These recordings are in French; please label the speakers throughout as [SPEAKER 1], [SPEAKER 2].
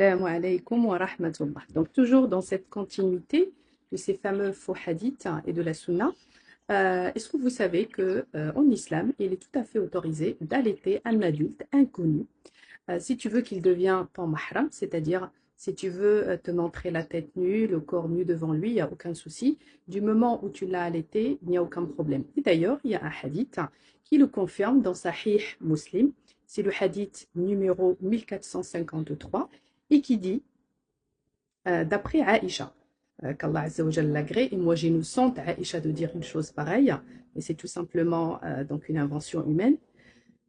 [SPEAKER 1] Assalamu alaikum wa rahmatullah. Donc, toujours dans cette continuité de ces fameux faux hadiths et de la sunna, est-ce que vous savez que en islam, il est tout à fait autorisé d'allaiter un adulte inconnu si tu veux qu'il devienne ton mahram, c'est-à-dire si tu veux te montrer la tête nue, le corps nu devant lui, il n'y a aucun souci. Du moment où tu l'as allaité, il n'y a aucun problème. Et d'ailleurs, il y a un hadith qui le confirme dans Sahih Muslim. C'est le hadith numéro 1453 et qui dit, d'après Aïcha, qu'Allah Azza wa Jalla l'agrée, et moi j'innocente Aïcha de dire une chose pareille, mais c'est tout simplement donc une invention humaine.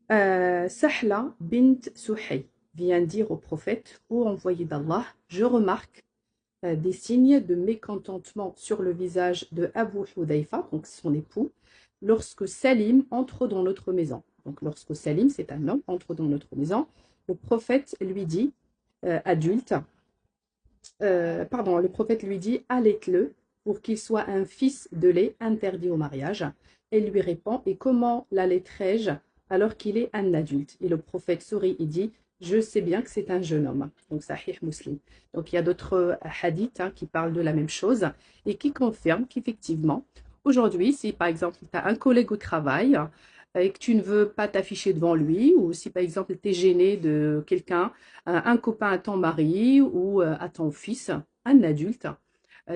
[SPEAKER 1] Sahla bint Suhay vient dire au prophète, ô envoyé d'Allah, je remarque des signes de mécontentement sur le visage de Abu Hudayfa, donc son époux, lorsque Salim entre dans notre maison. Donc lorsque Salim, c'est un homme, entre dans notre maison, le prophète lui dit, adulte, le prophète lui dit, allaite-le pour qu'il soit un fils de lait interdit au mariage. Elle lui répond, et comment l'allaiterai-je alors qu'il est un adulte? Et le prophète sourit et dit, je sais bien que c'est un jeune homme. Donc, Sahih Muslim. Donc, il y a d'autres hadiths qui parlent de la même chose et qui confirment qu'effectivement, aujourd'hui, si par exemple, tu as un collègue au travail et que tu ne veux pas t'afficher devant lui, ou si par exemple, tu es gêné de quelqu'un, un copain à ton mari ou à ton fils, un adulte,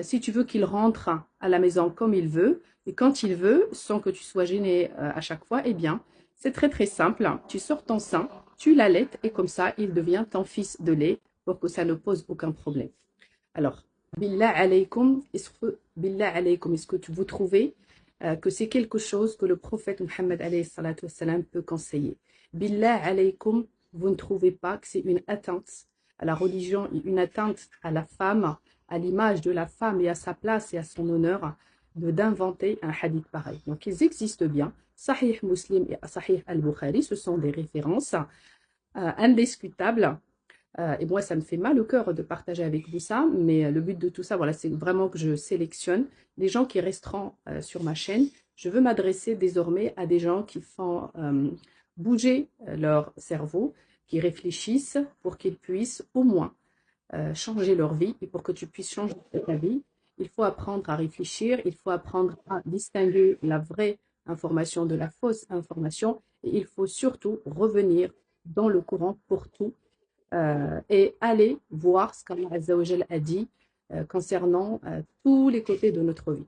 [SPEAKER 1] si tu veux qu'il rentre à la maison comme il veut et quand il veut, sans que tu sois gêné à chaque fois, eh bien, c'est très très simple. Tu sors ton sein, tu l'allaites et comme ça, il devient ton fils de lait pour que ça ne pose aucun problème. Alors, billah alaykum, est-ce que vous trouvez que c'est quelque chose que le prophète Mohammed alayhi salatu wassalam peut conseiller? Billah alaykum, vous ne trouvez pas que c'est une atteinte à la religion et une atteinte à la femme, à l'image de la femme et à sa place et à son honneur d'inventer un hadith pareil? Donc, ils existent bien. Sahih Muslim et Sahih al-Bukhari, ce sont des références indiscutables. Et moi, ça me fait mal au cœur de partager avec vous ça, mais le but de tout ça, voilà, c'est vraiment que je sélectionne les gens qui resteront sur ma chaîne. Je veux m'adresser désormais à des gens qui font bouger leur cerveau, qui réfléchissent pour qu'ils puissent au moins changer leur vie. Et pour que tu puisses changer ta vie, il faut apprendre à réfléchir, il faut apprendre à distinguer la vraie information de la fausse information, et il faut surtout revenir dans le courant pour tout et aller voir ce qu'Allah Azza wa Jal a dit concernant tous les côtés de notre vie.